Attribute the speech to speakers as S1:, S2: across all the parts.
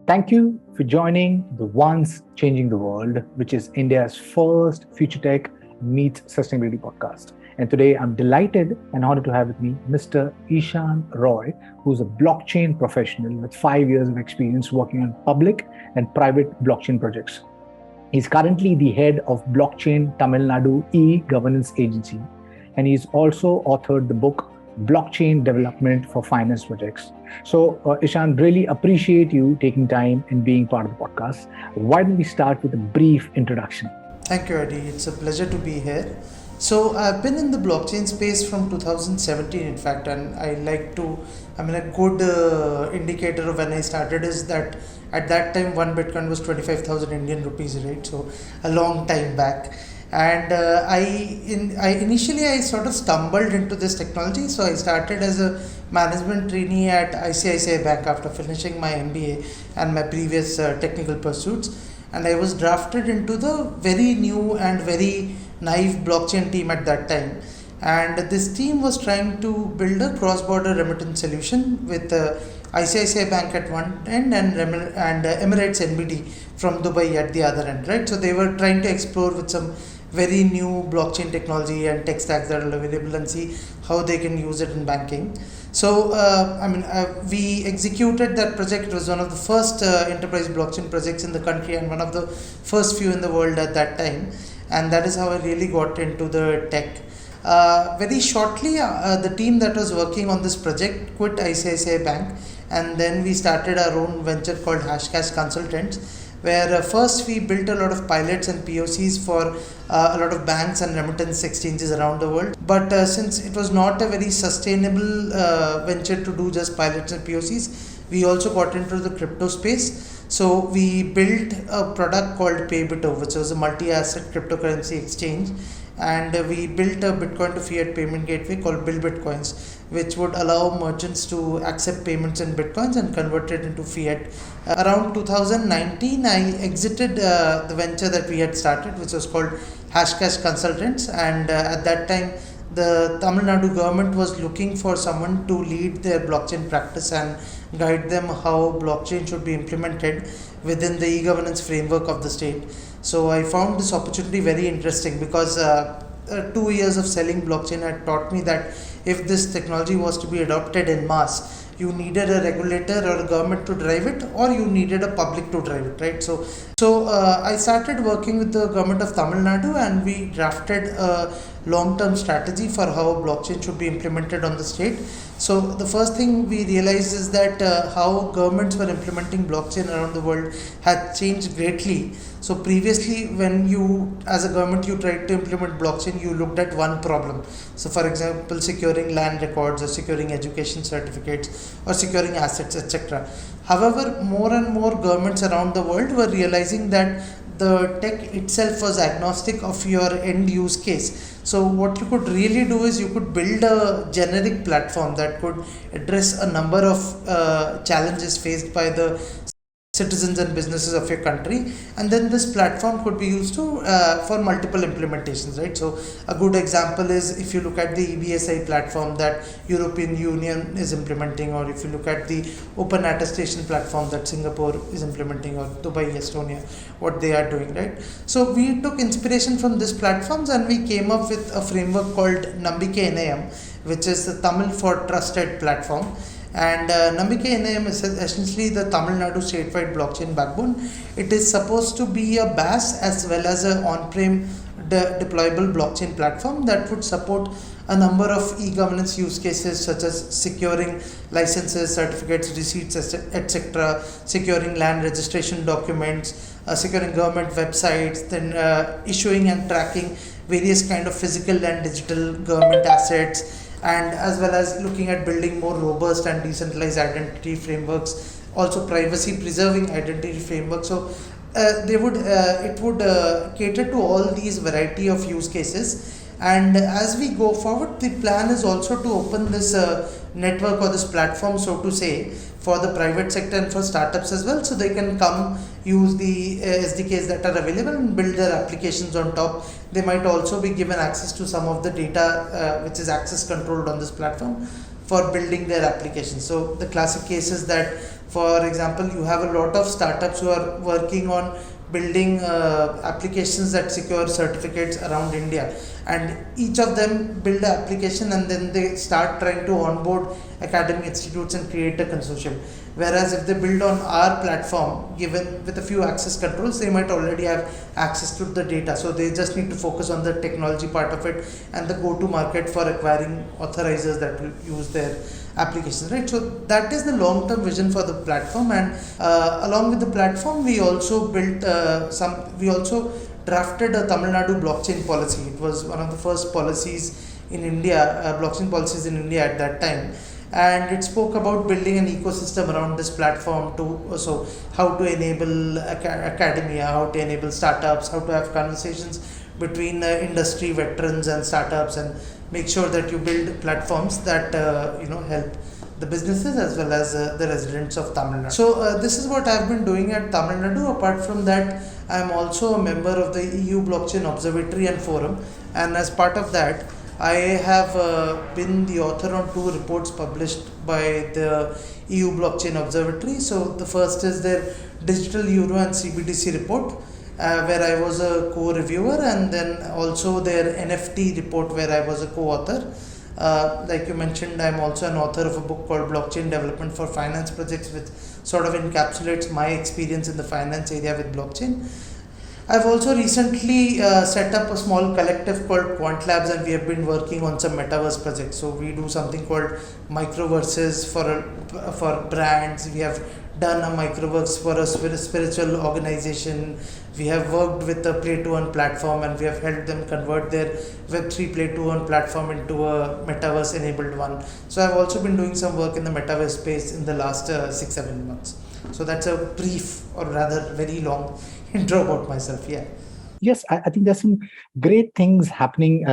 S1: Thank you for joining the Once Changing the World, which is India's first Future Tech Meets Sustainability podcast. And today I'm delighted and honored to have with me Mr. Ishan Roy, who's a blockchain professional with 5 years of experience working on public and private blockchain projects. He's currently the head of Blockchain Tamil Nadu E-Governance Agency, and he's also authored the book Blockchain Development for Finance Projects. So, Ishan, really appreciate you taking time and being part of the podcast. Why don't we start with a brief introduction?
S2: Thank you, Eddie. It's a pleasure to be here. So, I've been in the blockchain space from 2017, in fact, and a good indicator of when I started is that at that time, one Bitcoin was 25,000 Indian rupees, right? So, a long time back. And I sort of stumbled into this technology. So I started as a management trainee at ICICI Bank after finishing my MBA and my previous technical pursuits. And I was drafted into the very new and very naive blockchain team at that time. And this team was trying to build a cross-border remittance solution with ICICI Bank at one end and Emirates NBD from Dubai at the other end, right? So they were trying to explore with some very new blockchain technology and tech stacks that are available and see how they can use it in banking. So, we executed that project. It was one of the first enterprise blockchain projects in the country and one of the first few in the world at that time. And that is how I really got into the tech. Very shortly, the team that was working on this project quit ICICI Bank, and then we started our own venture called Hashcash Consultants, where first we built a lot of pilots and POCs for a lot of banks and remittance exchanges around the world. But since it was not a very sustainable venture to do just pilots and POCs, we also got into the crypto space. So we built a product called Paybito, which was a multi-asset cryptocurrency exchange. And we built a Bitcoin to fiat payment gateway called Bill Bitcoins, which would allow merchants to accept payments in Bitcoins and convert it into fiat. Around 2019, I exited the venture that we had started, which was called Hashcash Consultants. And at that time, the Tamil Nadu government was looking for someone to lead their blockchain practice and guide them how blockchain should be implemented within the e-governance framework of the state. So I found this opportunity very interesting because 2 years of selling blockchain had taught me that if this technology was to be adopted in mass, you needed a regulator or a government to drive it, or you needed a public to drive it, right? So I started working with the government of Tamil Nadu, and we drafted a long-term strategy for how blockchain should be implemented on the state. So the first thing we realized is that how governments were implementing blockchain around the world had changed greatly. So previously, when you, as a government, you tried to implement blockchain, you looked at one problem. So for example, securing land records or securing education certificates or securing assets, etc. However, more and more governments around the world were realizing that the tech itself was agnostic of your end use case. So what you could really do is you could build a generic platform that could address a number of challenges faced by the citizens and businesses of your country, and then this platform could be used to for multiple implementations, right? So a good example is if you look at the EBSI platform that European Union is implementing, or if you look at the open attestation platform that Singapore is implementing, or Dubai, Estonia, what they are doing, right? So we took inspiration from these platforms and we came up with a framework called Nambike NAM, which is the Tamil for Trusted platform. And Nambike NAM is essentially the Tamil Nadu statewide blockchain backbone. It is supposed to be a BaaS as well as an on-prem deployable blockchain platform that would support a number of e-governance use cases such as securing licenses, certificates, receipts, etc., securing land registration documents, securing government websites, then issuing and tracking various kind of physical and digital government assets, and as well as looking at building more robust and decentralized identity frameworks, also privacy preserving identity frameworks. So it would cater to all these variety of use cases. And as we go forward, the plan is also to open this network or this platform, so to say, for the private sector and for startups as well, so they can come use the SDKs that are available and build their applications on top. They might also be given access to some of the data which is access controlled on this platform for building their applications. So the classic case is that For example, you have a lot of startups who are working on building applications that secure certificates around India, and each of them build an application and then they start trying to onboard academic institutes and create a consortium. Whereas if they build on our platform, given with a few access controls, they might already have access to the data. So they just need to focus on the technology part of it and the go-to market for acquiring authorizers that will use their applications, right? So that is the long-term vision for the platform. And along with the platform, we also built we also drafted a Tamil Nadu Blockchain Policy. It was one of the first policies in India, blockchain policies in India at that time. And it spoke about building an ecosystem around this platform to so how to enable academia, how to enable startups, how to have conversations between industry veterans and startups, and make sure that you build platforms that help the businesses as well as the residents of Tamil Nadu. So this is what I've been doing at Tamil Nadu. Apart from that, I am also a member of the EU Blockchain Observatory and Forum, and as part of that, I have been the author on 2 reports published by the EU Blockchain Observatory. So the first is their Digital Euro and CBDC report, where I was a co-reviewer, and then also their NFT report where I was a co-author. Like you mentioned, I'm also an author of a book called Blockchain Development for Finance Projects, which sort of encapsulates my experience in the finance area with blockchain. I've also recently set up a small collective called Quant Labs, and we have been working on some Metaverse projects. So we do something called microverses for brands. We have done a microverse for a spiritual organization. We have worked with a play-to-earn platform, and we have helped them convert their Web3 play-to-earn platform into a Metaverse-enabled one. So I've also been doing some work in the Metaverse space in the last 6-7 months. So that's a brief, or rather very long intro about myself. Yeah.
S1: Yes, I think there's some great things happening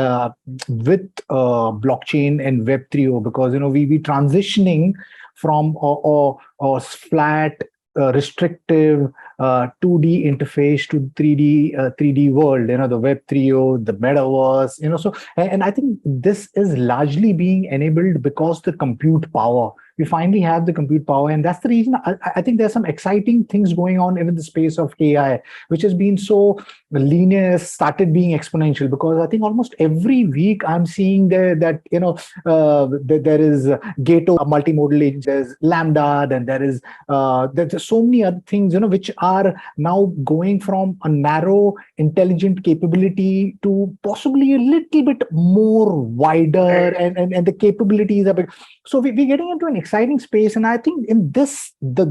S1: with blockchain and Web 3.0, because we transitioning from a flat, restrictive 2D interface to 3D world. The Web 3.0, the Metaverse. So and I think this is largely being enabled because the compute power. We finally have the compute power, and that's the reason I think there's some exciting things going on even in the space of AI, which has been so linear, started being exponential, because I think almost every week I'm seeing that there is Gato, a multimodal agent, there's Lambda, then there's so many other things which are now going from a narrow intelligent capability to possibly a little bit more wider, and the capabilities are big. So we're getting into an exciting space, and I think in this the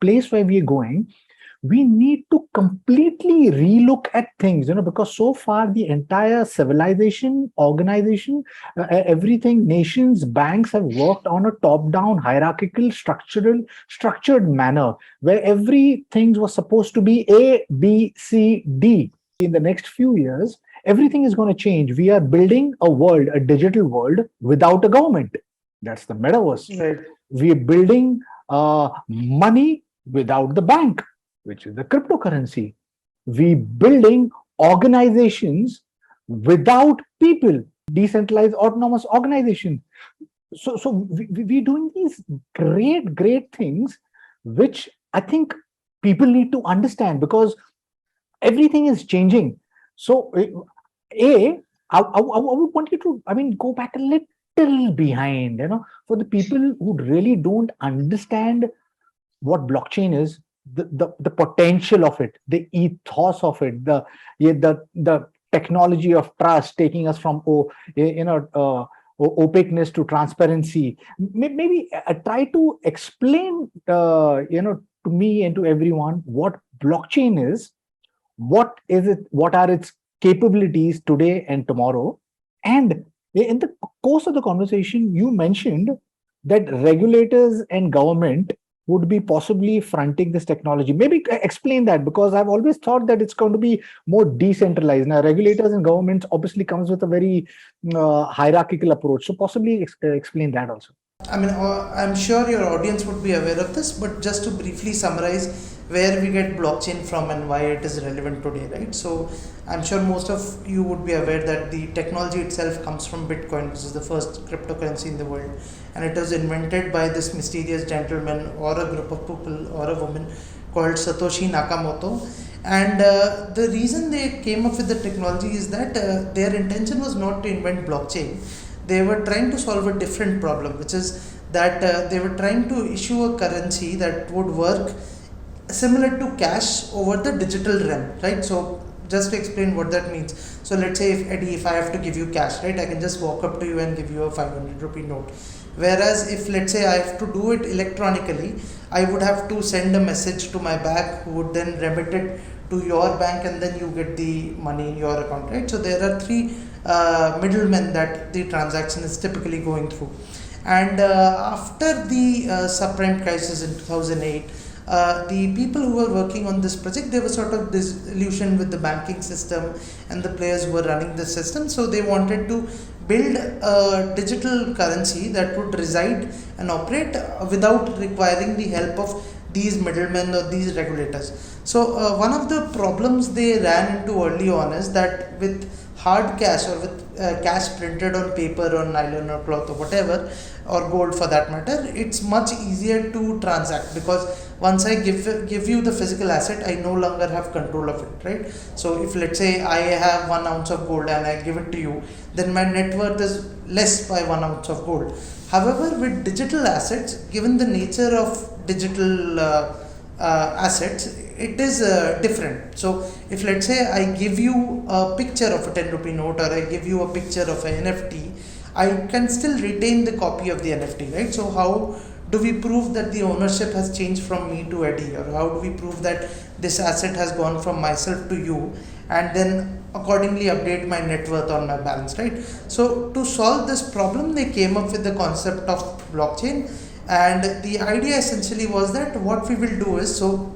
S1: place where we are going, we need to completely relook at things, because so far the entire civilization, organization, everything, nations, banks have worked on a top-down, hierarchical, structured manner, where everything was supposed to be A, B, C, D. In the next few years, everything is going to change. We are building a world, a digital world, without a government. That's the Metaverse.
S2: Right.
S1: We are building money without the bank, which is the cryptocurrency. We building organizations without people, decentralized autonomous organization. So we're doing these great things, which I think people need to understand, because everything is changing. So I would want you to, go back a little behind, for the people who really don't understand what blockchain is, the potential of it, the ethos of it, the technology of trust, taking us from opaqueness to transparency. Maybe try to explain to me and to everyone what blockchain is, what is it, what are its capabilities today and tomorrow. And in the course of the conversation, you mentioned that regulators and government would be possibly fronting this technology. Maybe explain that, because I've always thought that it's going to be more decentralized. Now, regulators and governments obviously comes with a very hierarchical approach. So possibly explain that also.
S2: I'm sure your audience would be aware of this, but just to briefly summarize, where we get blockchain from and why it is relevant today, right? So I'm sure most of you would be aware that the technology itself comes from Bitcoin, which is the first cryptocurrency in the world, and it was invented by this mysterious gentleman or a group of people or a woman called Satoshi Nakamoto. And the reason they came up with the technology is that their intention was not to invent blockchain. They were trying to solve a different problem, which is that they were trying to issue a currency that would work similar to cash over the digital realm, right? So just to explain what that means. So let's say if I have to give you cash, right, I can just walk up to you and give you a 500 rupee note. Whereas if let's say I have to do it electronically, I would have to send a message to my bank, who would then remit it to your bank, and then you get the money in your account, right? So there are three middlemen that the transaction is typically going through. And after the subprime crisis in 2008, the people who were working on this project, they were sort of disillusioned with the banking system and the players who were running the system. So they wanted to build a digital currency that would reside and operate without requiring the help of these middlemen or these regulators. So one of the problems they ran into early on is that with hard cash or with cash printed on paper or nylon or cloth or whatever, or gold for that matter, it's much easier to transact, because once I give you the physical asset, I no longer have control of it, right? So if let's say I have 1 ounce of gold and I give it to you, then my net worth is less by 1 ounce of gold. However, with digital assets, given the nature of digital assets, it is different. So if let's say I give you a picture of a 10 rupee note, or I give you a picture of an NFT, I can still retain the copy of the NFT, right? So how do we prove that the ownership has changed from me to Eddie, or how do we prove that this asset has gone from myself to you, and then accordingly update my net worth on my balance, right? So to solve this problem, they came up with the concept of blockchain, and the idea essentially was that what we will do is, so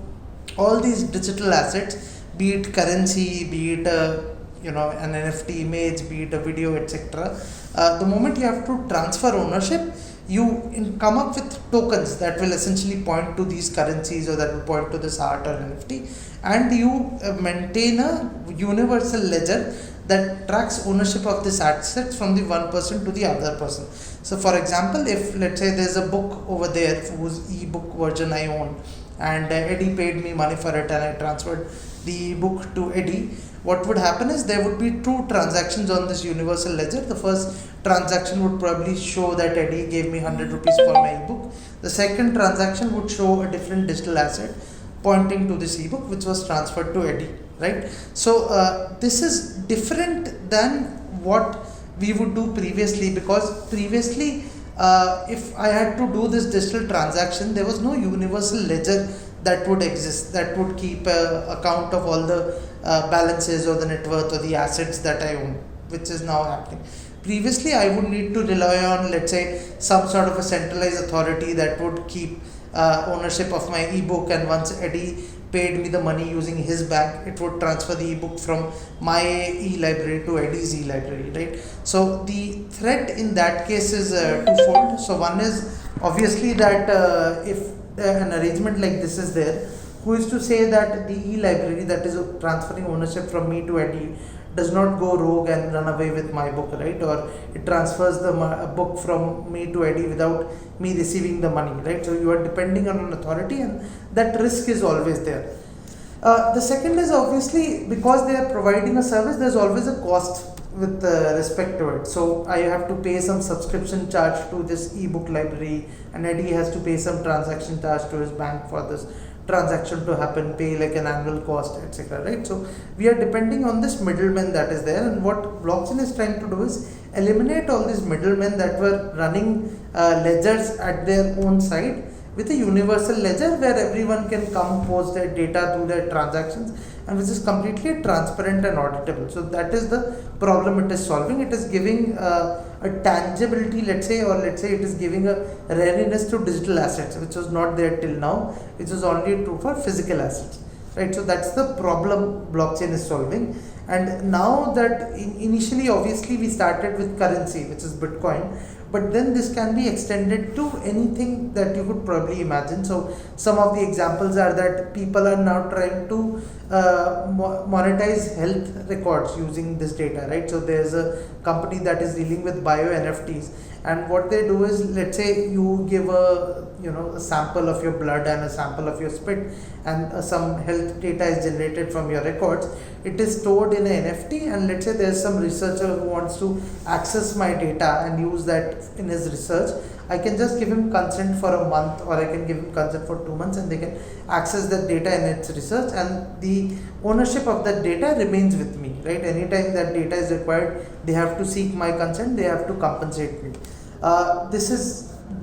S2: all these digital assets, be it currency, be it an NFT image, be it a video, etc. The moment you have to transfer ownership, you come up with tokens that will essentially point to these currencies, or that will point to this art or NFT, and you maintain a universal ledger that tracks ownership of this asset from the one person to the other person. So for example, if let's say there's a book over there whose ebook version I own, and Eddie paid me money for it and I transferred the book to Eddie, what would happen is there would be two transactions on this universal ledger. The first transaction would probably show that Eddie gave me 100 rupees for my ebook. The second transaction would show a different digital asset pointing to this ebook, which was transferred to Eddie, right? So this is different than what we would do previously, because previously if I had to do this digital transaction, there was no universal ledger that would exist, that would keep account of all the balances or the net worth or the assets that I own, which is now happening. Previously, I would need to rely on, let's say, some sort of a centralized authority that would keep ownership of my ebook, and once Eddie paid me the money using his bank, it would transfer the ebook from my e-library to Eddie's e-library, right? So the threat in that case is twofold. So one is obviously that if an arrangement like this is there, who is to say that the e-library that is transferring ownership from me to Eddie does not go rogue and run away with my book, right? Or it transfers the book from me to Eddie without me receiving the money, right? So you are depending on an authority, and that risk is always there. The second is obviously because they are providing a service, there's always a cost with respect to it. So I have to pay some subscription charge to this ebook library, and Eddie has to pay some transaction charge to his bank for this transaction to happen, pay like an annual cost, etc., right? So we are depending on this middleman that is there, and what blockchain is trying to do is eliminate all these middlemen that were running ledgers at their own side, with a universal ledger where everyone can come, post their data, do their transactions, and which is completely transparent and auditable. So that is the problem it is solving. It is giving a tangibility, let's say, or let's say it is giving a rareness to digital assets, which was not there till now, which was only true for physical assets, right? So that's the problem blockchain is solving. And now that initially obviously we started with currency, which is Bitcoin, but then this can be extended to anything that you could probably imagine. So some of the examples are that people are now trying to monetize health records using this data, right? So there's a company that is dealing with bio NFTs, and what they do is, let's say you give a sample of your blood and a sample of your spit, and some health data is generated from your records. It is stored in an NFT, and let's say there's some researcher who wants to access my data and use that in his research. I can just give him consent for a month, or I can give him consent for 2 months, and they can access that data in its research, and the ownership of that data remains with me, right? Anytime that data is required, they have to seek my consent, they have to compensate me. This is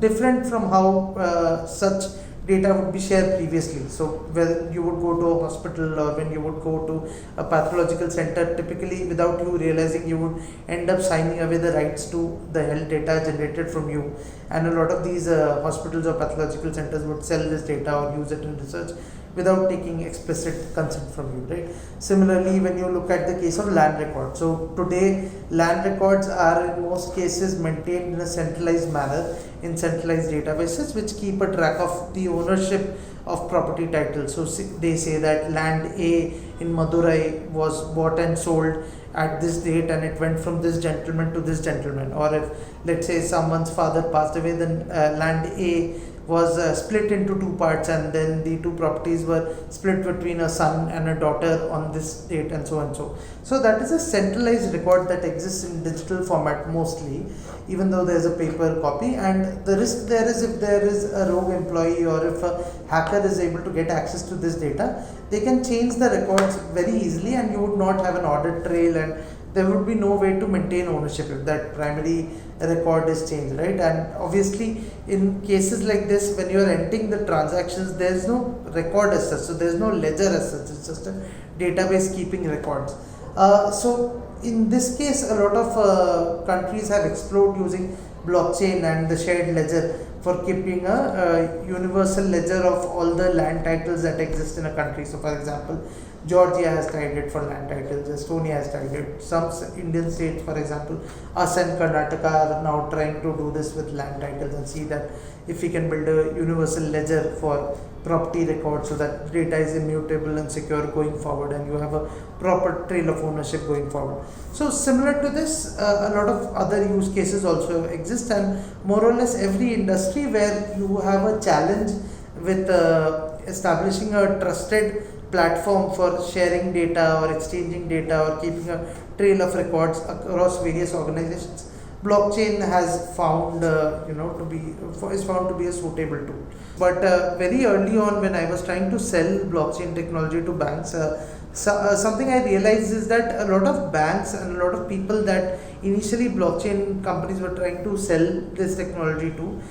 S2: different from how such data would be shared previously. So when you would go to a hospital, or when you would go to a pathological center, typically without you realizing, you would end up signing away the rights to the health data generated from you, and a lot of these hospitals or pathological centers would sell this data or use it in research without taking explicit consent from you, right? Similarly, when you look at the case of land records, so today land records are in most cases maintained in a centralized manner in centralized databases, which keep a track of the ownership of property titles. So they say that land A in Madurai was bought and sold at this date, and it went from this gentleman to this gentleman. Or if, let's say, someone's father passed away, then land A was split into two parts, and then the two properties were split between a son and a daughter on this date, and so on. So that is a centralized record that exists in digital format mostly, even though there is a paper copy. And the risk there is, if there is a rogue employee or if a hacker is able to get access to this data, they can change the records very easily, and you would not have an audit trail, and there would be no way to maintain ownership if that primary record is changed, right? And obviously in cases like this, when you are entering the transactions, there is no record as such, so there is no ledger as such, it's just a database keeping records. So in this case, a lot of countries have explored using blockchain and the shared ledger for keeping a universal ledger of all the land titles that exist in a country. So for example, Georgia has tried it for land titles, Estonia has tried it, some Indian states, for example, us and Karnataka are now trying to do this with land titles, and see that if we can build a universal ledger for property records, so that data is immutable and secure going forward, and you have a proper trail of ownership going forward. So similar to this, a lot of other use cases also exist, and more or less every industry where you have a challenge with establishing a trusted platform for sharing data or exchanging data or keeping a trail of records across various organizations, blockchain has found is found to be a suitable tool. But very early on, when I was trying to sell blockchain technology to banks, something I realized is that a lot of banks and a lot of people that initially blockchain companies were trying to sell this technology to,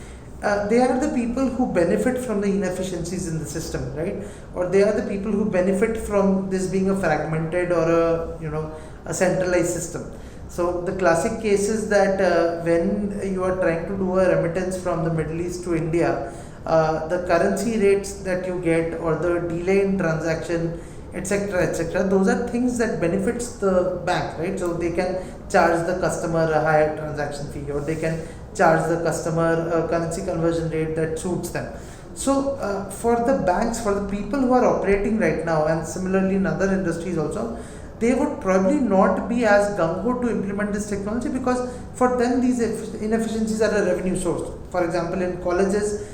S2: they are the people who benefit from the inefficiencies in the system, right? Or they are the people who benefit from this being a fragmented or a centralized system. So the classic case is that when you are trying to do a remittance from the Middle East to India, the currency rates that you get, or the delay in transaction, etc., those are things that benefits the bank, right? So they can charge the customer a higher transaction fee, or they can charge the customer a currency conversion rate that suits them. So for the banks, for the people who are operating right now, and similarly in other industries also, they would probably not be as gung-ho to implement this technology, because for them these inefficiencies are a revenue source. For example, in colleges,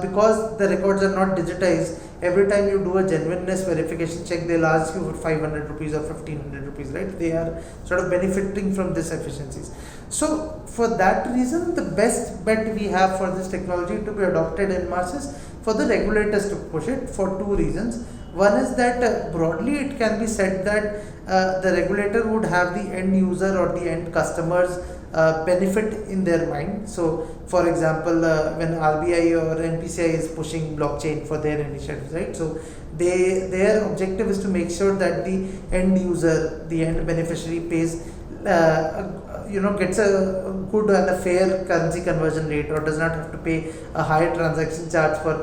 S2: because the records are not digitized, every time you do a genuineness verification check, they'll ask you for 500 rupees or 1500 rupees, right? They are sort of benefiting from these efficiencies. So for that reason, the best bet we have for this technology to be adopted in masses, for the regulators to push it, for two reasons. One is that broadly it can be said that the regulator would have the end user or the end customers benefit in their mind. So for example, when RBI or NPCI is pushing blockchain for their initiatives, right? So their objective is to make sure that the end user, the end beneficiary pays gets a good and a fair currency conversion rate, or does not have to pay a higher transaction charge for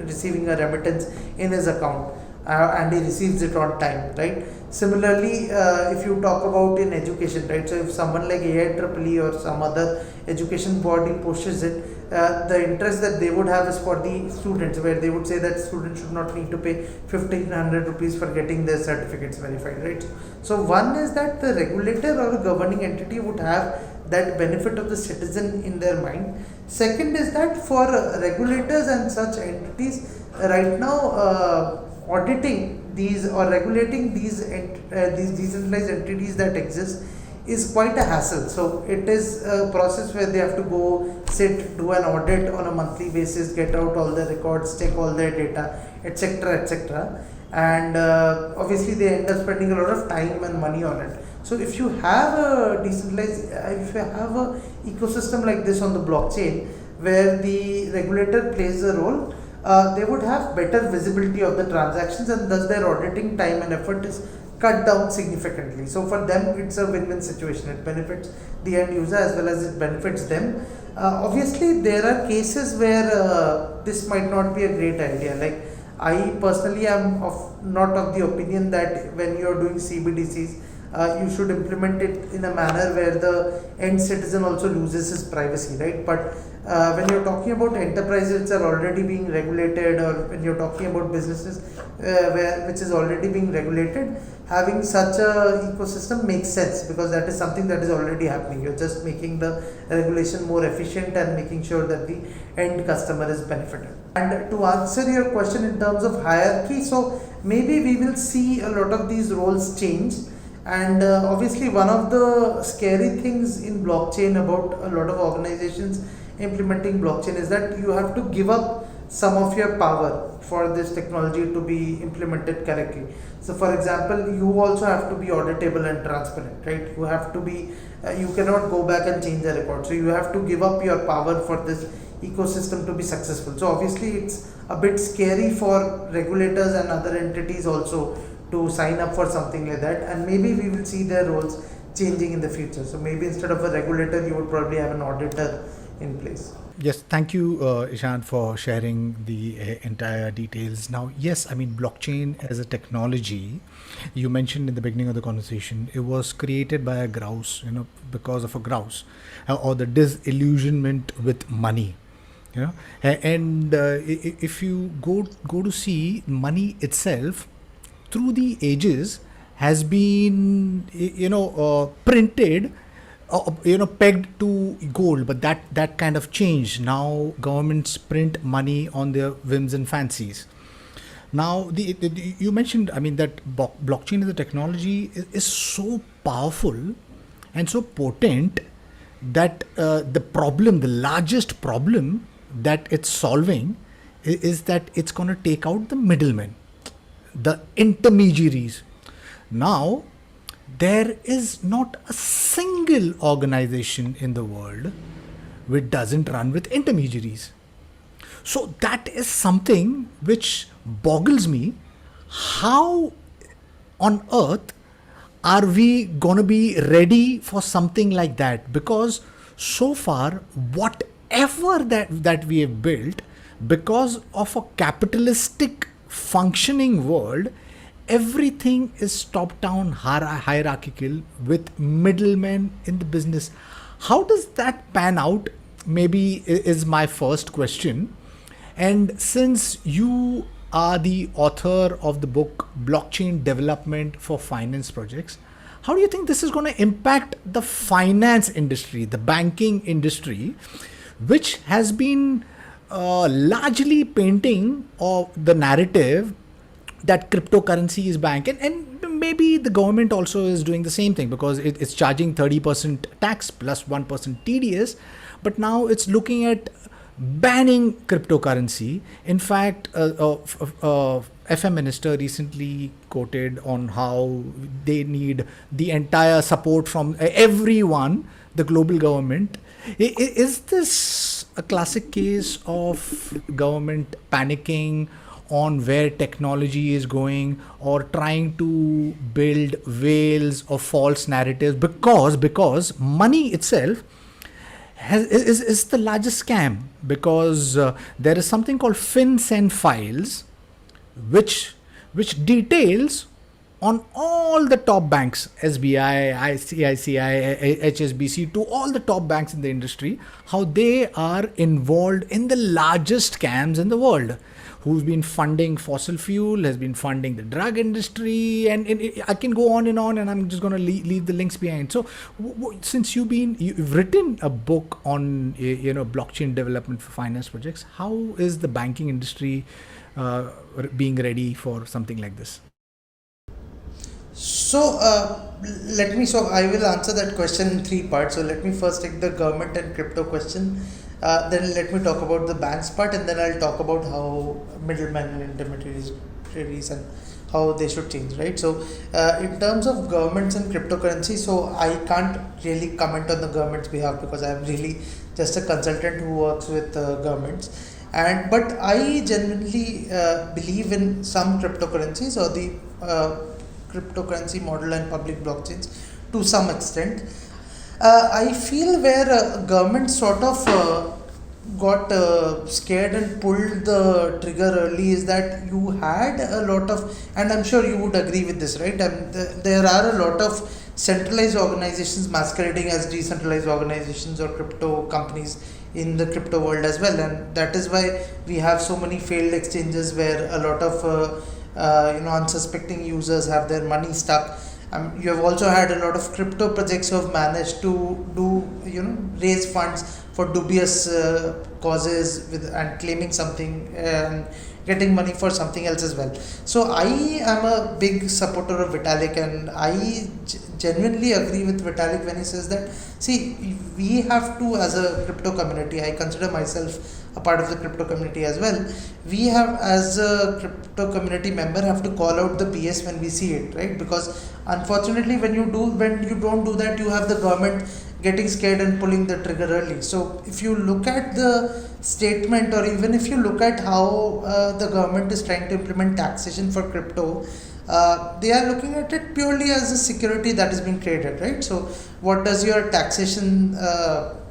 S2: receiving a remittance in his account. and he receives it on time, right? Similarly, if you talk about in education, right? So if someone like AIEEE or some other education body pushes it, the interest that they would have is for the students, where they would say that students should not need to pay 1500 rupees for getting their certificates verified, right? So one is that the regulator or a governing entity would have that benefit of the citizen in their mind. Second is that for regulators and such entities right now, auditing these or regulating these decentralized entities that exist is quite a hassle. So it is a process where they have to go sit, do an audit on a monthly basis, get out all the records, check all their data, etc., etc., and obviously they end up spending a lot of time and money on it. So if you have a decentralized, if you have a ecosystem like this on the blockchain, where the regulator plays a role, they would have better visibility of the transactions, and thus their auditing time and effort is cut down significantly. So for them, it's a win-win situation. It benefits the end user as well as it benefits them. Obviously, there are cases where this might not be a great idea. Like I personally am not of the opinion that when you are doing CBDCs, you should implement it in a manner where the end citizen also loses his privacy, right? But when you're talking about enterprises which are already being regulated, or when you're talking about businesses which is already being regulated, having such a ecosystem makes sense, because that is something that is already happening. You're just making the regulation more efficient and making sure that the end customer is benefited. And to answer your question in terms of hierarchy, so maybe we will see a lot of these roles change. And obviously one of the scary things in blockchain about a lot of organizations implementing blockchain is that you have to give up some of your power for this technology to be implemented correctly. So for example, you also have to be auditable and transparent, right? You have to be, you cannot go back and change the record. So you have to give up your power for this ecosystem to be successful. So obviously it's a bit scary for regulators and other entities also to sign up for something like that, and maybe we will see their roles changing in the future. So maybe instead of a regulator, you would probably have an auditor in place.
S1: Yes, thank you, Ishan, for sharing the entire details. Now, yes, I mean, blockchain as a technology, you mentioned in the beginning of the conversation, it was created by a grouse, because of a grouse, or the disillusionment with money. And if you go to see, money itself through the ages has been printed, pegged to gold, but that kind of changed. Now governments print money on their whims and fancies. Now you mentioned, I mean, that blockchain as a technology is so powerful and so potent that the largest problem that it's solving is that it's going to take out the middlemen, the intermediaries. Now, there is not a single organization in the world which doesn't run with intermediaries. So that is something which boggles me. How on earth are we going to be ready for something like that? Because so far, whatever that we have built, because of a capitalistic functioning world, everything is top-down hierarchical with middlemen in the business. How does that pan out? Maybe is my first question. And since you are the author of the book Blockchain Development for Finance Projects, how do you think this is going to impact the finance industry, the banking industry, which has been largely painting of the narrative that cryptocurrency is bank, and maybe the government also is doing the same thing, because it's charging 30% tax plus 1% TDS, but now it's looking at banning cryptocurrency. In fact, FM minister recently quoted on how they need the entire support from everyone, the global government. Is this a classic case of government panicking on where technology is going, or trying to build veils of false narratives, because money itself is the largest scam, because there is something called FinCEN files, which which details on all the top banks, SBI, ICICI, HSBC, to all the top banks in the industry, how they are involved in the largest scams in the world. Who's been funding fossil fuel, has been funding the drug industry, and I can go on, and I'm just going to leave the links behind. So, since you've written a book on blockchain development for finance projects, how is the banking industry being ready for something like this?
S2: So I will answer that question in three parts. So let me first take the government and crypto question. Then let me talk about the banks part, and then I'll talk about how middlemen and intermediaries and how they should change, right? So in terms of governments and cryptocurrency, so I can't really comment on the government's behalf because I'm really just a consultant who works with governments. But I genuinely believe in some cryptocurrencies or the cryptocurrency model and public blockchains to some extent. I feel where government sort of got scared and pulled the trigger early is that you had a lot of, and I'm sure you would agree with this, right? There are a lot of centralized organizations masquerading as decentralized organizations or crypto companies in the crypto world as well, and that is why we have so many failed exchanges where a lot of unsuspecting users have their money stuck. You have also had a lot of crypto projects who have managed to raise funds for dubious causes and claiming something and getting money for something else as well. So I am a big supporter of Vitalik, and I genuinely agree with Vitalik when he says that, see, we have to, as a crypto community, I consider myself a part of the crypto community as well, we have, as a crypto community member, have to call out the BS when we see it, right? Because unfortunately when you don't do that, you have the government getting scared and pulling the trigger early. So if you look at the statement, or even if you look at how the government is trying to implement taxation for crypto, they are looking at it purely as a security that is being traded, right? So what does your taxation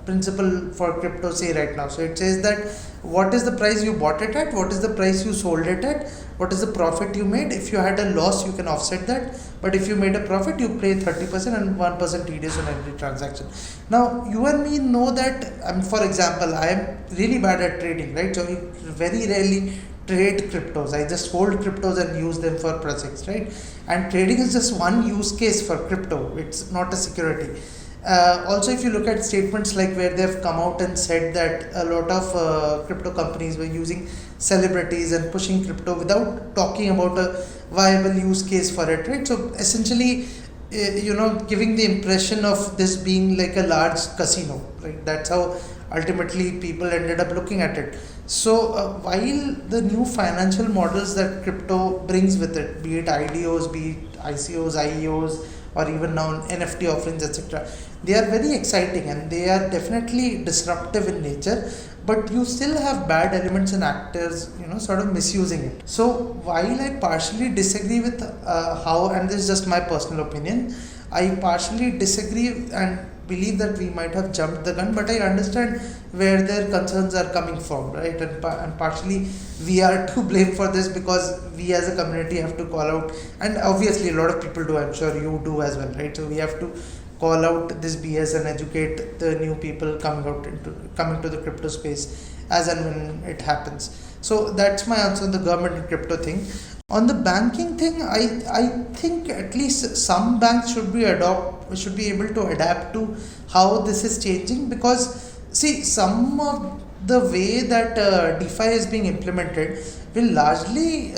S2: principle for crypto say right now? So it says that what is the price you bought it at, what is the price you sold it at, what is the profit you made. If you had a loss, you can offset that, but if you made a profit, you pay 30% and 1% TDS on every transaction. Now you and me know that, for example, I am really bad at trading, right? So I very rarely trade cryptos. I just hold cryptos and use them for projects, right? And trading is just one use case for crypto. It's not a security. Also, if you look at statements like where they've come out and said that a lot of crypto companies were using celebrities and pushing crypto without talking about a viable use case for it, right? So essentially, giving the impression of this being like a large casino, right? That's how ultimately people ended up looking at it. So while the new financial models that crypto brings with it, be it IDOs, be it ICOs, IEOs, or even now NFT offerings, etc., they are very exciting and they are definitely disruptive in nature, but you still have bad elements and actors sort of misusing it. So while I partially disagree with how, and this is just my personal opinion, I partially disagree and believe that we might have jumped the gun, but I understand where their concerns are coming from, right? And partially we are to blame for this because we as a community have to call out, and obviously a lot of people do, I'm sure you do as well, right? So we have to call out this BS and educate the new people coming to the crypto space as and when it happens. So that's my answer on the government and crypto thing. On the banking thing, I think at least some banks should be able to adapt to how this is changing, because see, some of the way that DeFi is being implemented will largely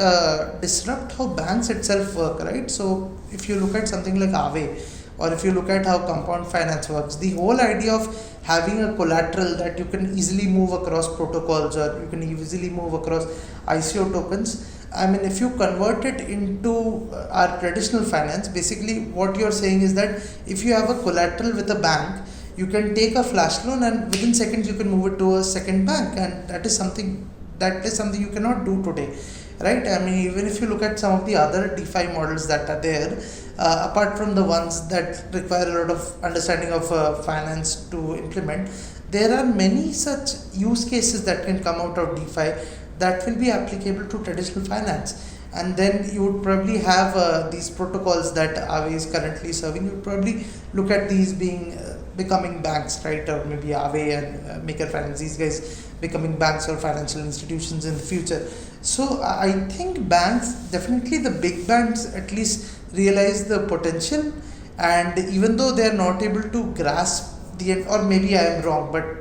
S2: disrupt how banks itself work, right? So if you look at something like Aave, or if you look at how compound finance works, the whole idea of having a collateral that you can easily move across protocols or you can easily move across ICO tokens, if you convert it into our traditional finance, basically what you're saying is that if you have a collateral with a bank, you can take a flash loan and within seconds you can move it to a second bank, and that is something you cannot do today, right? Even if you look at some of the other DeFi models that are there, apart from the ones that require a lot of understanding of finance to implement, there are many such use cases that can come out of DeFi that will be applicable to traditional finance. and then you would probably have these protocols that Aave is currently serving. You would probably look at these being becoming banks, right? Or maybe Aave and Maker Finance, these guys becoming banks or financial institutions in the future. So I think banks, definitely the big banks, at least realize the potential, and even though they are not able to grasp the, or maybe I am wrong, but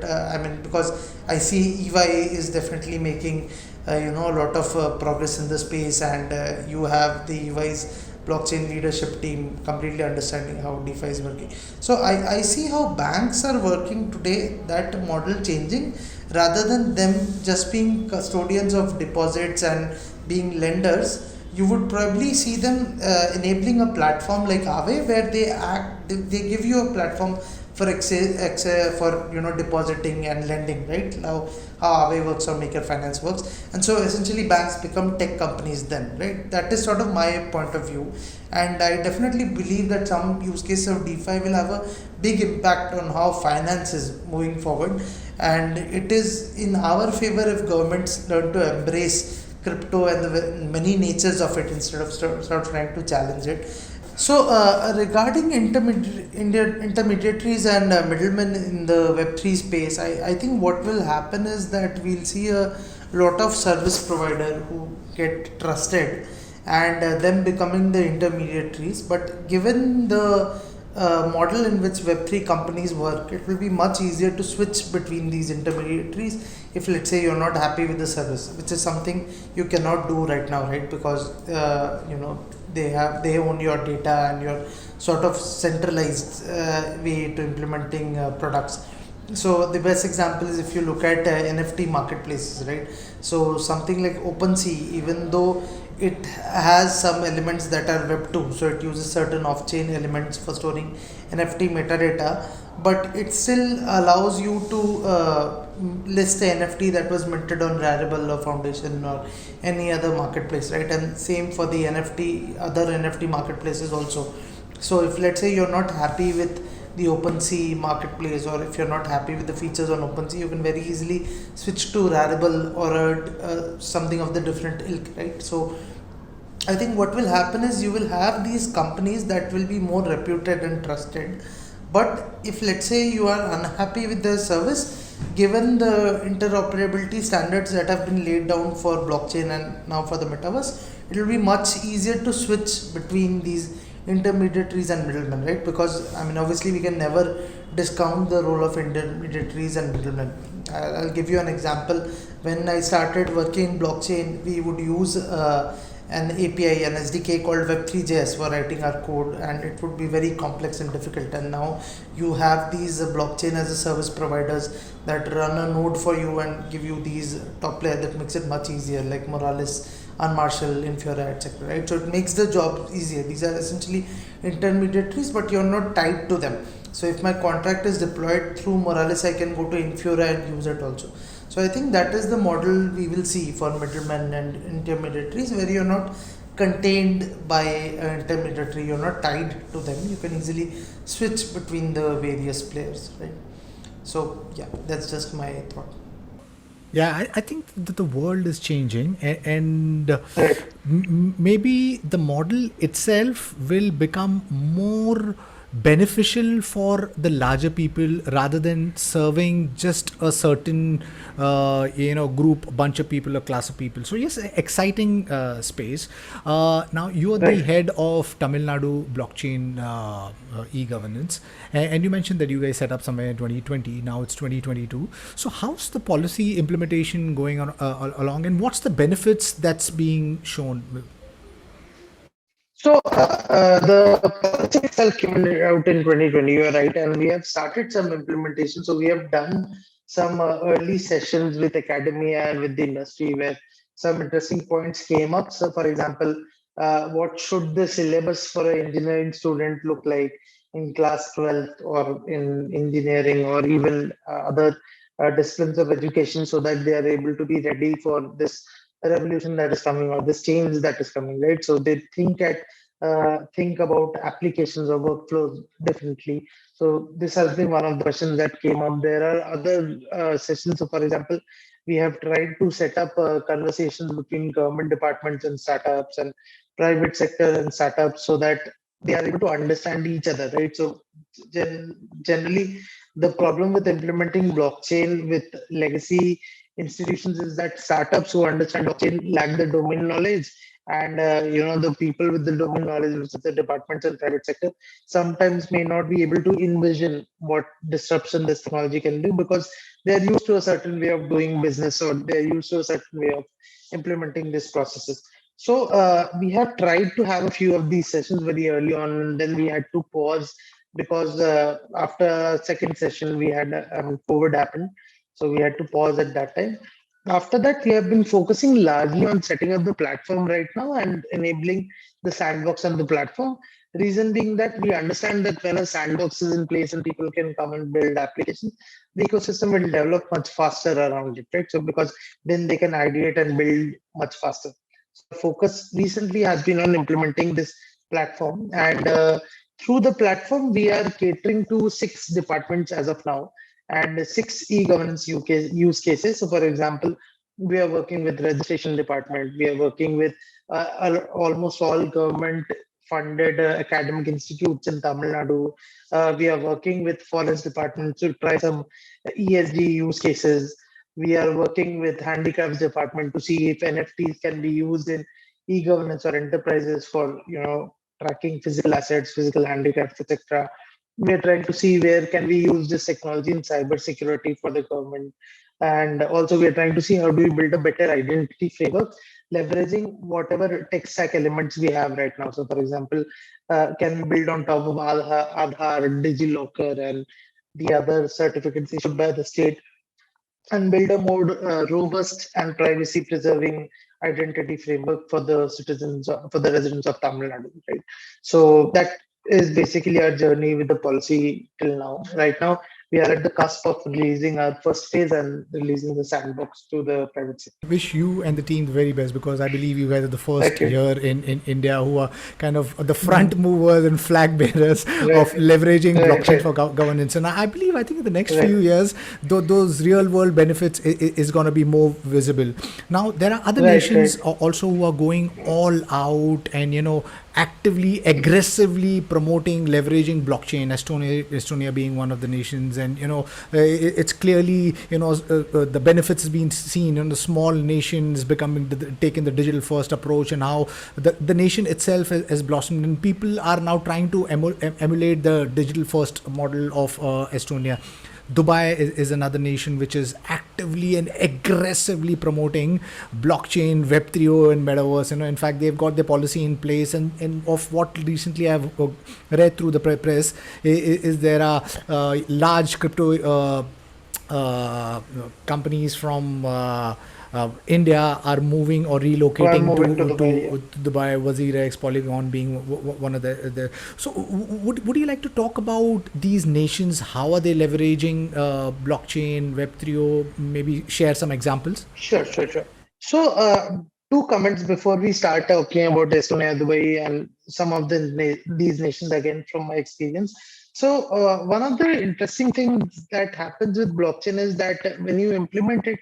S2: because I see EY is definitely making a lot of progress in the space, and you have the EY's blockchain leadership team completely understanding how DeFi is working. So I see how banks are working today, that model changing, rather than them just being custodians of deposits and being lenders. You would probably see them enabling a platform like Aave, where they give you a platform for for depositing and lending, right? Now how Aave works or Maker Finance works, and so essentially banks become tech companies then, right? That is sort of my point of view, and I definitely believe that some use case of DeFi will have a big impact on how finance is moving forward, and it is in our favor if governments learn to embrace crypto and the many natures of it instead of trying to challenge it. So, regarding intermediaries and middlemen in the Web3 space, I think what will happen is that we'll see a lot of service provider who get trusted, and them becoming the intermediaries. But given the model in which Web3 companies work, it will be much easier to switch between these intermediaries if, let's say, you're not happy with the service, which is something you cannot do right now, right? Because they own your data, and you're sort of centralized way to implementing products. So the best example is if you look at NFT marketplaces, right? So something like OpenSea, even though it has some elements that are Web 2, so it uses certain off-chain elements for storing NFT metadata, but it still allows you to list the NFT that was minted on Rarible or Foundation or any other marketplace, right? And same for the other NFT marketplaces also. So if, let's say, you're not happy with the OpenSea marketplace, or if you're not happy with the features on OpenSea, you can very easily switch to Rarible or something of the different ilk, right? So I think what will happen is you will have these companies that will be more reputed and trusted. But if, let's say, you are unhappy with the service, given the interoperability standards that have been laid down for blockchain and now for the metaverse, it will be much easier to switch between these intermediaries and middlemen, right? Because obviously we can never discount the role of intermediaries and middlemen. I'll give you an example. When I started working in blockchain, we would use an API, an SDK called Web3.js for writing our code, and it would be very complex and difficult. And now you have these blockchain as a service providers that run a node for you and give you these top layer that makes it much easier, like Moralis, Unmarshal, Infura, etc. Right? So it makes the job easier. These are essentially intermediaries, but you're not tied to them. So if my contract is deployed through Moralis, I can go to Infura and use it also. So I think that is the model we will see for middlemen and intermediaries, where you're not contained by an intermediary, you're not tied to them. You can easily switch between the various players, right? So yeah, that's just my thought.
S1: Yeah, I think that the world is changing, and
S2: Right.
S1: maybe the model itself will become more beneficial for the larger people rather than serving just a certain group, bunch of people or class of people. So yes, exciting space. Now you are the
S2: Right.
S1: head of Tamil Nadu Blockchain E-Governance, and you mentioned that you guys set up somewhere in 2020. Now it's 2022. So how's the policy implementation going on along, and what's the benefits that's being shown?
S2: So the policy itself came out in 2020, you're right, and we have started some implementation. So we have done some early sessions with academia and with the industry where some interesting points came up. So, for example, what should the syllabus for an engineering student look like in class 12th or in engineering or even other disciplines of education, so that they are able to be ready for this revolution that is coming or this change that is coming, right? So they think about applications or workflows differently. So this has been one of the questions that came up. There are other sessions. So, for example, We have tried to set up conversations between government departments and startups and private sector and startups so that they are able to understand each other, right? So generally, the problem with implementing blockchain with legacy institutions is that startups who understand blockchain lack the domain knowledge, and the people with the domain knowledge, which is the departments and private sector, sometimes may not be able to envision what disruption this technology can do because they're used to a certain way of doing business or they're used to a certain way of implementing these processes. So we have tried to have a few of these sessions very early on, and then we had to pause because after second session we had COVID happened, so we had to pause at that time. After that, we have been focusing largely on setting up the platform right now and enabling the sandbox on the platform. Reason being that we understand that when a sandbox is in place and people can come and build applications, the ecosystem will develop much faster around it, right? So because then they can ideate and build much faster. So our focus recently has been on implementing this platform, and through the platform, we are catering to 6 departments as of now and 6 e-governance use cases. So, for example, we are working with registration department. We are working with almost all government-funded academic institutes in Tamil Nadu. We are working with forest department to try some ESG use cases. We are working with handicrafts department to see if NFTs can be used in e-governance or enterprises for tracking physical assets, physical handicrafts, etc. We are trying to see where can we use this technology in cyber security for the government, and also we are trying to see how do we build a better identity framework leveraging whatever tech stack elements we have right now. So for example, can we build on top of Aadhaar, DigiLocker, and the other certificates issued by the state, and build a more robust and privacy preserving identity framework for the citizens, for the residents of Tamil Nadu, right? So that is basically our journey with the policy till now. Right now, we are at the cusp of releasing our first phase and releasing the sandbox to the private sector.
S1: Wish you and the team the very best, because I believe you guys are the first
S2: Okay.
S1: here in India who are kind of the front movers and flag bearers
S2: Right.
S1: of leveraging
S2: Right.
S1: blockchain
S2: Right.
S1: for governance. And I believe, I think in the next
S2: Right.
S1: few years, those real world benefits is going to be more visible. Now, there are other
S2: Right.
S1: nations
S2: Right.
S1: also who are going all out and, actively, aggressively promoting leveraging blockchain. Estonia being one of the nations, and it's clearly the benefits has been seen in the small nations becoming taking the digital first approach, and how the nation itself has blossomed, and people are now trying to emulate the digital first model of Estonia. Dubai is another nation which is actively and aggressively promoting blockchain, Web3, and Metaverse. In fact, they've got their policy in place, and of what recently I've read through the press is there are large crypto companies from India are moving or relocating
S2: moving to
S1: to
S2: Dubai, yeah.
S1: Dubai, WazirX, Polygon being one of the. So, would you like to talk about these nations? How are they leveraging blockchain, Web3? Maybe share some examples.
S2: Sure. So, two comments before we start talking about Estonia, Dubai, and some of these nations again from my experience. So, one of the interesting things that happens with blockchain is that when you implement it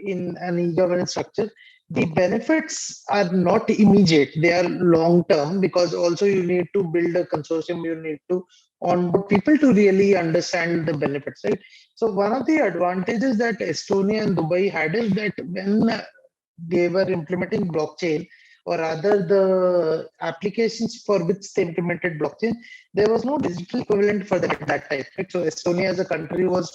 S2: in an e-governance structure, the benefits are not immediate; they are long term, because also you need to build a consortium, you need to onboard people to really understand the benefits, right? So one of the advantages that Estonia and Dubai had is that when they were implementing blockchain, or rather the applications for which they implemented blockchain, there was no digital equivalent for them at that time. Right? So Estonia as a country was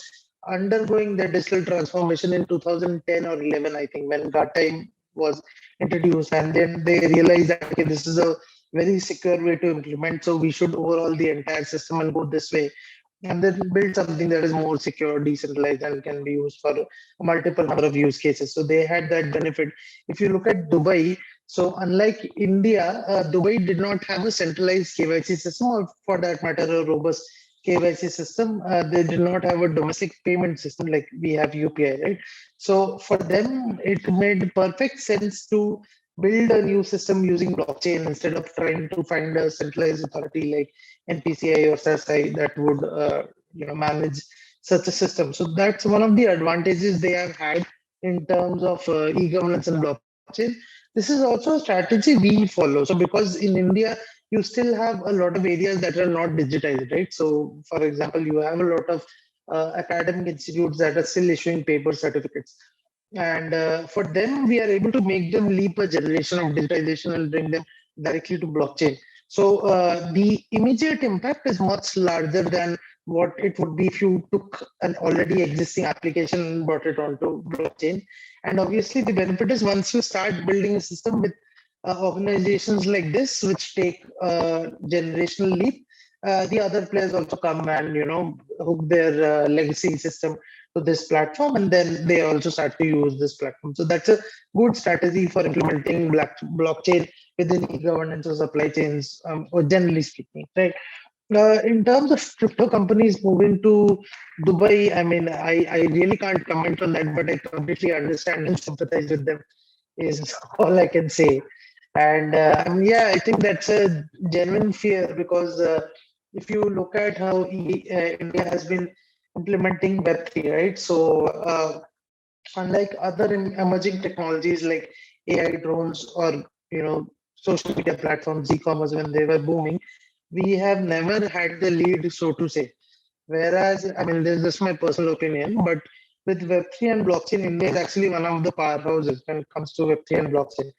S2: undergoing the digital transformation in 2010 or 11, I think, when Govt was introduced, and then they realized that okay, this is a very secure way to implement, so we should overhaul the entire system and go this way, and then build something that is more secure, decentralized, and can be used for a multiple number of use cases. So they had that benefit. If you look at Dubai, so unlike India, Dubai did not have a centralized KYC system, or for that matter, a robust KYC system. They did not have a domestic payment system like we have UPI, right? So for them, it made perfect sense to build a new system using blockchain instead of trying to find a centralized authority like NPCI or SASI that would manage
S3: such a system. So that's one of the advantages they have had in terms of e-governance and blockchain. This is also a strategy we follow. So because in India, you still have a lot of areas that are not digitized, right? So for example, you have a lot of academic institutes that are still issuing paper certificates. And for them, we are able to make them leap a generation of digitization and bring them directly to blockchain. So the immediate impact is much larger than what it would be if you took an already existing application and brought it onto blockchain. And obviously, the benefit is once you start building a system with organizations like this, which take generational leap, the other players also come and hook their legacy system to this platform, and then they also start to use this platform. So that's a good strategy for implementing blockchain within e-governance or supply chains, or generally speaking, right? In terms of crypto companies moving to Dubai, I mean, I really can't comment on that, but I completely understand and sympathize with them, is all I can say. And yeah, I think that's a genuine fear because if you look at how India has been implementing Web3, right? So unlike other emerging technologies like AI drones or social media platforms, e-commerce when they were booming, we have never had the lead, so to say. Whereas, I mean, this is just my personal opinion, but with Web3 and blockchain, India is actually one of the powerhouses when it comes to Web3 and blockchain.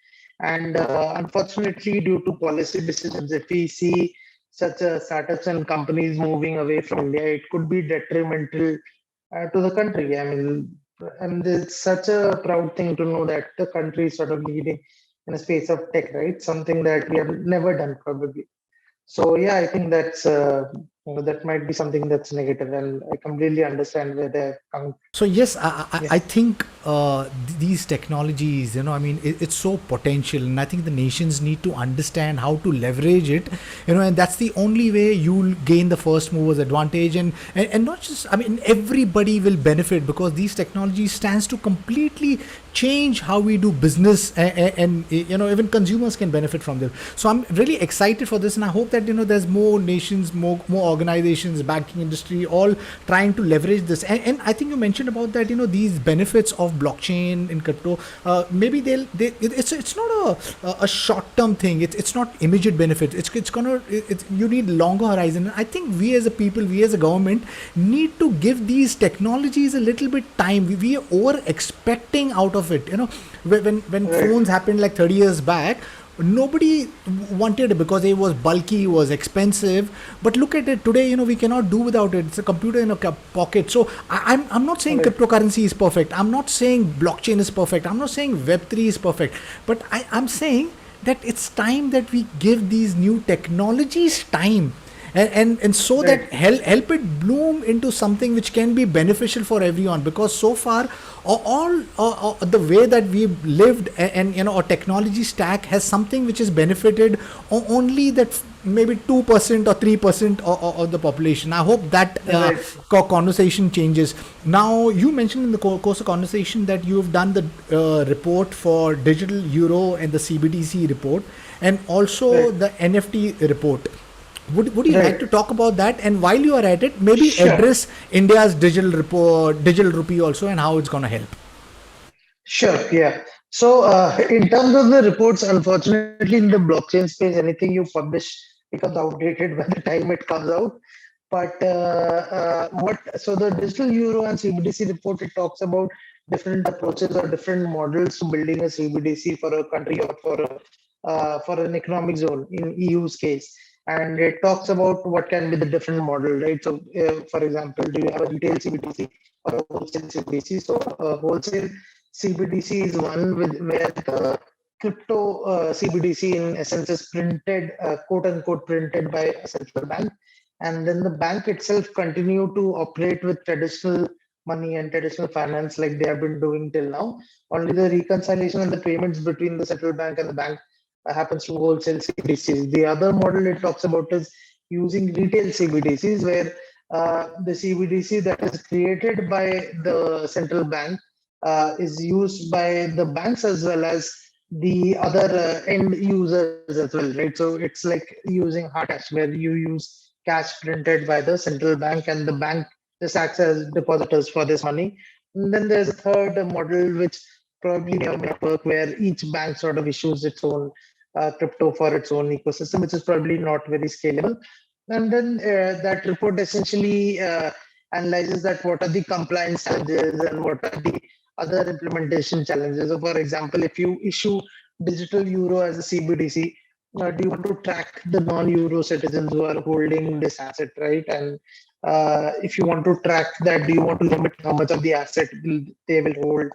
S3: And unfortunately, due to policy decisions, if we see such startups and companies moving away from India, it could be detrimental to the country. I mean, and it's such a proud thing to know that the country is sort of leading in a space of tech, right? Something that we have never done probably. So yeah, I think that's that might be something that's negative, and I completely understand where they're coming.
S1: So yes, I
S3: Yeah,
S1: think these technologies, I mean, it's so potential, and I think the nations need to understand how to leverage it, and that's the only way you'll gain the first movers advantage, and not just, I mean, everybody will benefit because these technologies stands to completely change how we do business, and even consumers can benefit from them. So I'm really excited for this, and I hope that there's more nations, more organizations, banking industry, all trying to leverage this. And I think you mentioned about that, these benefits of blockchain in crypto. Maybe it's not a short term thing. It's not immediate benefit. You need longer horizon. I think we as a people, we as a government need to give these technologies a little bit time. We are over expecting out of it. When
S3: right.
S1: phones happened like 30 years back, nobody wanted it because it was bulky, it was expensive. But look at it today, we cannot do without it. It's a computer in a pocket. So I'm not saying
S3: Right.
S1: cryptocurrency is perfect, I'm not saying blockchain is perfect, I'm not saying web3 is perfect, but I'm saying that it's time that we give these new technologies time, and so
S3: Right.
S1: that help it bloom into something which can be beneficial for everyone. Because so far all the way that we've lived, and our technology stack has something which is benefited only that maybe 2% or 3% of the population. I hope that
S3: Right.
S1: conversation changes. Now, you mentioned in the course of conversation that you've done the report for digital euro and the CBDC report, and also
S3: Right.
S1: the NFT report. Would you like
S3: Right.
S1: to talk about that? And while you are at it, maybe
S3: Sure.
S1: address India's digital report, digital rupee also, and how it's going to help.
S3: Sure. Yeah. So, in terms of the reports, unfortunately, in the blockchain space, anything you publish becomes outdated by the time it comes out. But what? So the digital euro and CBDC report, it talks about different approaches or different models to building a CBDC for a country or for an economic zone in EU's case. And it talks about what can be the different model, right? So, for example, do you have a retail CBDC or a wholesale CBDC? So, wholesale CBDC is one where the crypto CBDC in essence is printed, quote unquote, printed by a central bank, and then the bank itself continue to operate with traditional money and traditional finance like they have been doing till now. Only the reconciliation and the payments between the central bank and the bank happens to wholesale CBDCs. The other model it talks about is using retail CBDCs, where the CBDC that is created by the central bank is used by the banks as well as the other end users as well, right? So it's like using hard cash, where you use cash printed by the central bank, and the bank just acts as depositors for this money. And then there's a third model, which probably may or may not work, where each bank sort of issues its own crypto for its own ecosystem, which is probably not very scalable. And then that report essentially analyzes that what are the compliance challenges and what are the other implementation challenges. So, for example, if you issue digital euro as a CBDC, do you want to track the non-euro citizens who are holding this asset, right? And if you want to track that, do you want to limit how much of the asset they will hold?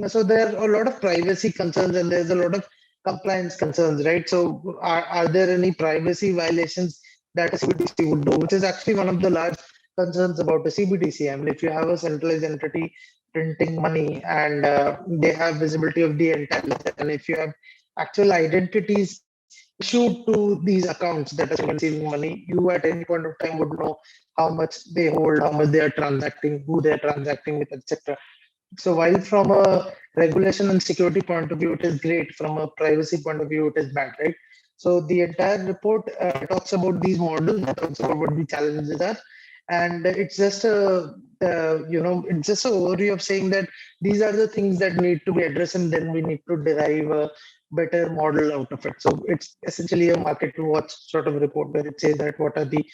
S3: So there are a lot of privacy concerns and there's a lot of compliance concerns, right? So are there any privacy violations that a CBDC would do, which is actually one of the large concerns about a CBDC. I mean, if you have a centralized entity printing money and they have visibility of the entire ledger, and if you have actual identities issued to these accounts that are receiving money, you at any point of time would know how much they hold, how much they are transacting, who they are transacting with, etc. So while from a regulation and security point of view, it is great, from a privacy point of view, it is bad, right? So the entire report talks about these models, talks about what the challenges are, and it's just a it's just an overview of saying that these are the things that need to be addressed, and then we need to derive a better model out of it. So it's essentially a market to watch sort of report where it says that what are the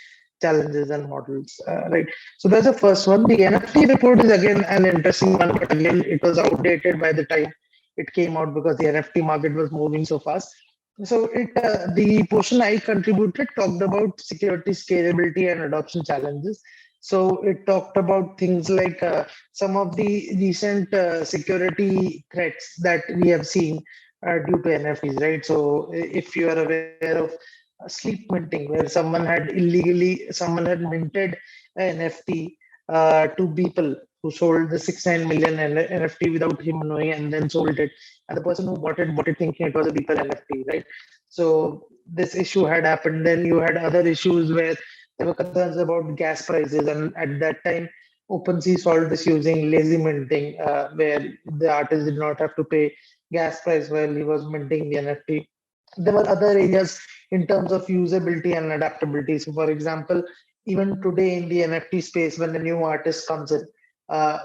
S3: challenges and models, right? So that's the first one. The NFT report is again an interesting one, but again, it was outdated by the time it came out because the NFT market was moving so fast. So the portion I contributed talked about security, scalability, and adoption challenges. So it talked about things like some of the recent security threats that we have seen due to NFTs, right? So if you are aware of sleep minting, where someone had minted an NFT to people who sold the 6-9 million NFT without him knowing, and then sold it. And the person who bought it thinking it was a Beeple NFT, right? So this issue had happened. Then you had other issues where there were concerns about gas prices, and at that time, OpenSea solved this using lazy minting, where the artist did not have to pay gas price while he was minting the NFT. There were other areas in terms of usability and adaptability. So, for example, even today in the NFT space, when a new artist comes in,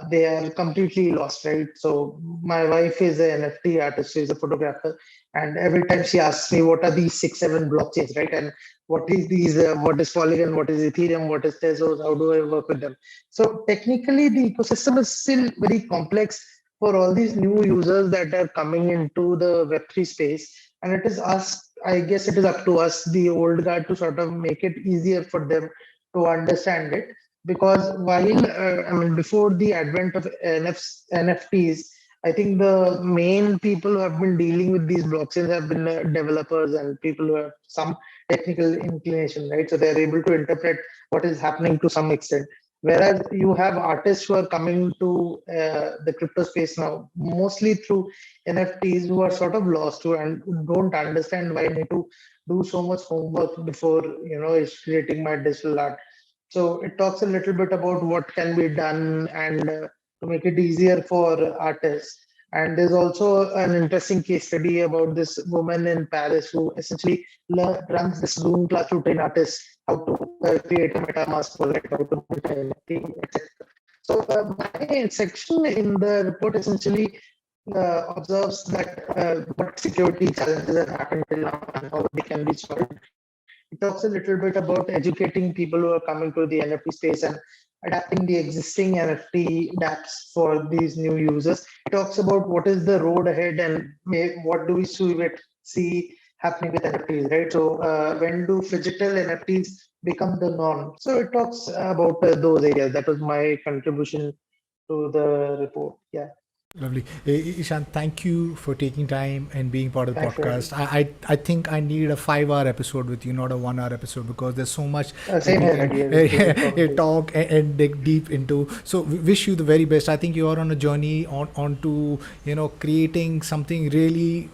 S3: they are completely lost, right? So my wife is an NFT artist, she's a photographer, and every time she asks me what are these 6-7 blockchains, right? And what is these, what is Polygon, what is Ethereum, what is Tezos, how do I work with them? So technically the ecosystem is still very complex for all these new users that are coming into the Web3 space. And it is us, I guess it is up to us, the old guard, to sort of make it easier for them to understand it. Because while before the advent of NFTs, I think the main people who have been dealing with these blockchains have been developers and people who have some technical inclination, right? So they're able to interpret what is happening to some extent. Whereas you have artists who are coming to the crypto space now, mostly through NFTs, who are sort of lost and don't understand why I need to do so much homework before creating my digital art. So it talks a little bit about what can be done and to make it easier for artists. And there's also an interesting case study about this woman in Paris who essentially runs this Zoom class to train artists how to create a MetaMask wallet, how to make etc. So my section in the report essentially observes that what security challenges have happened till now and how they can be solved. It talks a little bit about educating people who are coming to the NFT space and adapting the existing NFT DApps for these new users. It talks about what is the road ahead and what do we see happening with NFTs, right? So when do phygital NFTs become the norm? So it talks about those areas. That was my contribution to the report. Yeah.
S1: Lovely. Ishan, thank you for taking time and being part of the podcast. I think I need a 5-hour episode with you, not a 1-hour episode, because there's so much talk and dig deep into. So we wish you the very best. I think you are on a journey on to creating something really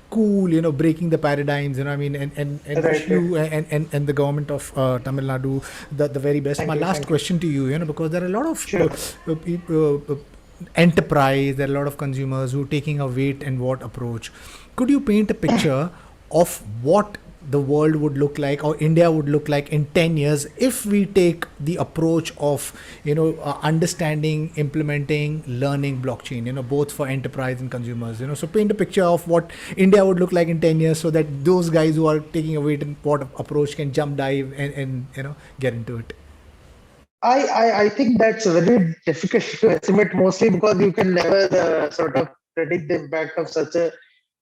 S1: cool, breaking the paradigms, and wish you and the government of Tamil Nadu the very best. My last question to you, because there are a lot of people, enterprise, there are a lot of consumers who are taking a wait and watch approach. Could you paint a picture of what the world would look like, or India would look like in 10 years, if we take the approach of, understanding, implementing, learning blockchain, both for enterprise and consumers, so paint a picture of what India would look like in 10 years, so that those guys who are taking a wait and what approach can jump dive and get into it.
S3: I think that's very difficult to estimate, mostly because you can never sort of predict the impact of such a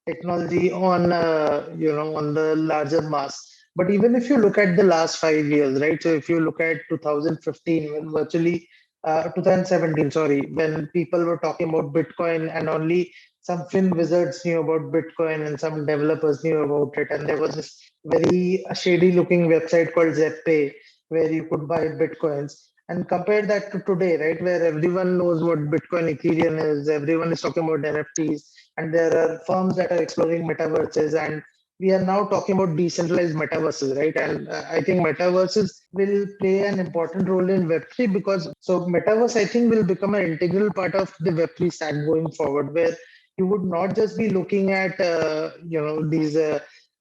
S3: technology on on the larger mass. But even if you look at the last 5 years, right? So if you look at 2015, when virtually 2017, sorry, when people were talking about Bitcoin and only some fin wizards knew about Bitcoin and some developers knew about it, and there was this very shady looking website called Zeppay where you could buy Bitcoins. And compare that to today, right, where everyone knows what Bitcoin, Ethereum is, everyone is talking about NFTs, and there are firms that are exploring metaverses, and we are now talking about decentralized metaverses, right? And I think metaverses will play an important role in Web3, because so metaverse, I think, will become an integral part of the Web3 stack going forward, where you would not just be looking at these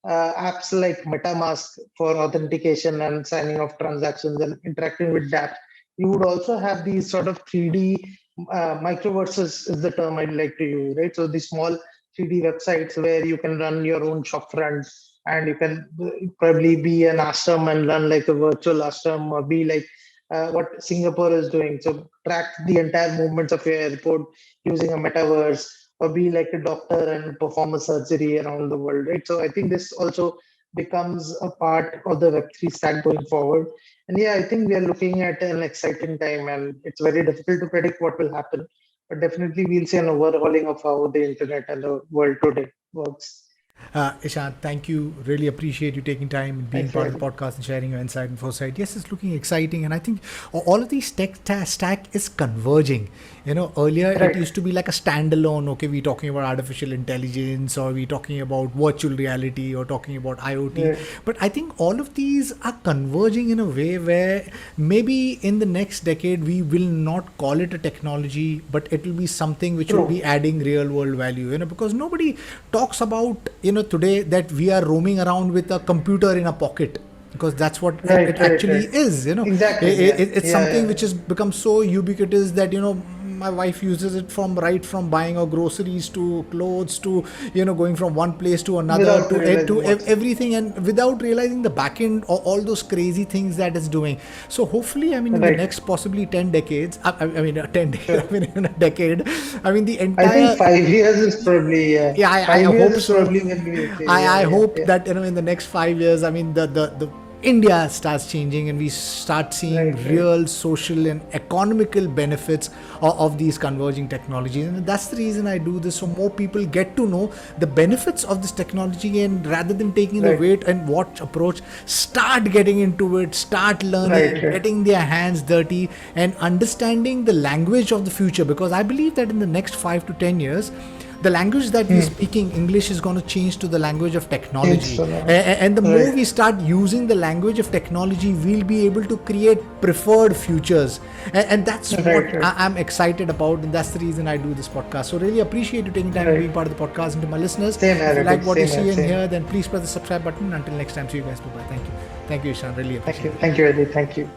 S3: apps like MetaMask for authentication and signing of transactions and interacting with DApps. You would also have these sort of 3D microverses is the term I'd like to use, right? So these small 3D websites where you can run your own shop front, and you can probably be an ashram and run like a virtual ashram, or be like what Singapore is doing. So track the entire movements of your airport using a metaverse, or be like a doctor and perform a surgery around the world, right? So I think this also becomes a part of the Web3 stack going forward. And yeah, I think we are looking at an exciting time, and it's very difficult to predict what will happen. But definitely we'll see an overhauling of how the internet and the world today works.
S1: Ishan, thank you. Really appreciate you taking time and being part of the podcast and sharing your insight and foresight. Yes, it's looking exciting, and I think all of these tech stack is converging. Earlier it used to be like a standalone. Okay, we're talking about artificial intelligence, or we're talking about virtual reality, or talking about IoT. But I think all of these are converging in a way where maybe in the next decade we will not call it a technology, but it will be something which will be adding real world value. Because nobody talks about today that we are roaming around with a computer in a pocket, because that's what it actually is.
S3: Exactly.
S1: It's something which has become so ubiquitous that my wife uses it from buying her groceries to clothes to going from one place to another to everything, and without realizing the back end or all those crazy things that it's doing. So hopefully, in the next possibly 10 decades, in a decade, the entire,
S3: I think 5 years is probably
S1: I hope so.
S3: Probably
S1: I hope that in the next 5 years, the India starts changing, and we start seeing real social and economical benefits of these converging technologies. And that's the reason I do this, so more people get to know the benefits of this technology, and rather than taking the wait and watch approach, start getting into it, start learning, getting their hands dirty, and understanding the language of the future. Because I believe that in the next 5 to 10 years, the language that we're speaking, English, is going to change to the language of technology. And the more we start using the language of technology, we'll be able to create preferred futures. And that's what I'm excited about. And that's the reason I do this podcast. So really appreciate you taking time to be part of the podcast. And to my listeners, if you like what you see and hear, then please press the subscribe button. Until next time, see you guys. Bye-bye. Thank you. Thank you, Ishan. Really appreciate it.
S3: Thank you, Eddie. Thank you.